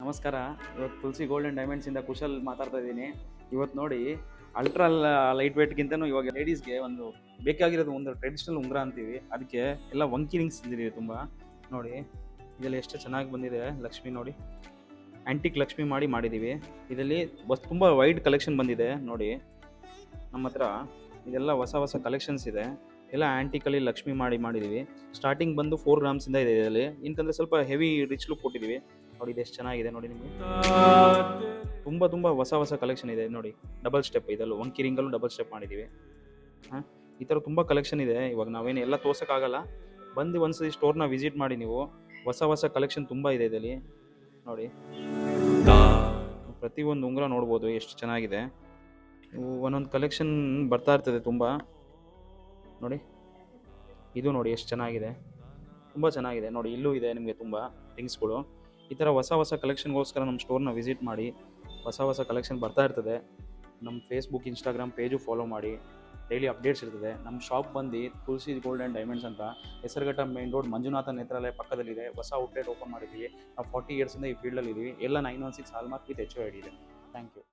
ನಮಸ್ಕಾರ. ಇವತ್ತು ತುಳಸಿ gold and ಡೈಮಂಡ್ಸಿಂದ Kushal ಮಾತಾಡ್ತಾ ಇದ್ದೀನಿ. ಇವತ್ತು ನೋಡಿ ಅಲ್ಟ್ರಾ ಲೈಟ್ ವೇಟ್ಗಿಂತನೂ ಇವಾಗ ಲೇಡೀಸ್ಗೆ ಒಂದು ಬೇಕಾಗಿರೋದು ಒಂದು ಟ್ರೆಡಿಷ್ನಲ್ ಉಂಗುರ ಅಂತೀವಿ. ಅದಕ್ಕೆ ಎಲ್ಲ ವಂಕಿ ರಿಂಗ್ಸ್ ತಂದಿದ್ದೀವಿ ತುಂಬ. ನೋಡಿ ಇದರಲ್ಲಿ ಎಷ್ಟು ಚೆನ್ನಾಗಿ ಬಂದಿದೆ ಲಕ್ಷ್ಮಿ. ನೋಡಿ ಆ್ಯಂಟಿಕ್ ಲಕ್ಷ್ಮಿ ಮಾಡಿದ್ದೀವಿ. ಇದರಲ್ಲಿ ತುಂಬ ವೈಡ್ ಕಲೆಕ್ಷನ್ ಬಂದಿದೆ. ನೋಡಿ ನಮ್ಮ ಹತ್ರ ಇದೆಲ್ಲ ಹೊಸ ಕಲೆಕ್ಷನ್ಸ್ ಇದೆ. ಎಲ್ಲ ಆ್ಯಂಟಿಕಲ್ಲಿ ಲಕ್ಷ್ಮಿ ಮಾಡಿದ್ದೀವಿ. ಸ್ಟಾರ್ಟಿಂಗ್ ಬಂದು 4 ಗ್ರಾಮ್ಸಿಂದ ಇದೆ ಇದರಲ್ಲಿ. ಏನಂದರೆ ಸ್ವಲ್ಪ ಹೆವಿ ರಿಚ್ ಲುಕ್ ಕೊಟ್ಟಿದ್ದೀವಿ. ನೋಡಿ ಇದು ಎಷ್ಟು ಚೆನ್ನಾಗಿದೆ ನೋಡಿ ನಿಮಗೆ. ತುಂಬ ಹೊಸ ಕಲೆಕ್ಷನ್ ಇದೆ ನೋಡಿ. ಡಬಲ್ ಸ್ಟೆಪ್ ಇದಲ್ಲೂ ವಂಕಿ ರಿಂಗಲ್ಲೂ ಡಬಲ್ ಸ್ಟೆಪ್ ಮಾಡಿದ್ದೀವಿ. ಈ ಥರ ತುಂಬ ಕಲೆಕ್ಷನ್ ಇದೆ. ಇವಾಗ ನಾವೇನು ಎಲ್ಲ ತೋರ್ಸೋಕ್ಕಾಗಲ್ಲ. ಬಂದು ಒಂದ್ಸತಿ ಸ್ಟೋರ್ನ ವಿಸಿಟ್ ಮಾಡಿ ನೀವು. ಹೊಸ ಕಲೆಕ್ಷನ್ ತುಂಬ ಇದೆ ಇದರಲ್ಲಿ. ನೋಡಿ ಪ್ರತಿಯೊಂದು ಉಂಗುರ ನೋಡ್ಬೋದು ಎಷ್ಟು ಚೆನ್ನಾಗಿದೆ. ಒಂದೊಂದು ಕಲೆಕ್ಷನ್ ಬರ್ತಾ ಇರ್ತದೆ ತುಂಬ. ನೋಡಿ ಇದು ನೋಡಿ ಎಷ್ಟು ಚೆನ್ನಾಗಿದೆ, ತುಂಬ ಚೆನ್ನಾಗಿದೆ. ನೋಡಿ ಇಲ್ಲೂ ಇದೆ ನಿಮಗೆ ತುಂಬ ರಿಂಗ್ಸ್ಗಳು. ಈ ಥರ ಹೊಸ ಕಲೆಕ್ಷನ್ಗೋಸ್ಕರ ನಮ್ಮ ಸ್ಟೋರ್ನ ವಿಸಿಟ್ ಮಾಡಿ. ಹೊಸ ಕಲೆಕ್ಷನ್ ಬರ್ತಾ ಇರ್ತದೆ. ನಮ್ಮ ಫೇಸ್ಬುಕ್ ಇನ್ಸ್ಟಾಗ್ರಾಮ್ ಪೇಜು ಫಾಲೋ ಮಾಡಿ. ಡೈಲಿ ಅಪ್ಡೇಟ್ಸ್ ಇರ್ತದೆ. ನಮ್ಮ ಶಾಪ್ ಬಂದು ತುಳಸಿ ಗೋಲ್ಡ್ ಆ್ಯಂಡ್ ಡೈಮಂಡ್ಸ್ ಅಂತ ಹೆಸರುಘಟ್ಟ ಮೇನ್ ರೋಡ್ ಮಂಜುನಾಥ ನೇತ್ರಾಲಯ ಪಕ್ಕದಲ್ಲಿದೆ. ಹೊಸ ಔಟ್ಲೆಟ್ ಓಪನ್ ಮಾಡಿದ್ದೀವಿ. ನಾವು 40 ಇಯರ್ಸಿಂದ ಈ ಫೀಲ್ಡಲ್ಲಿ ಇದ್ದೀವಿ. ಎಲ್ಲ 916 ಹಾಲ್ಮಾರ್ಕ್ ವಿತ್ HOID ಇದೆ. Thank you.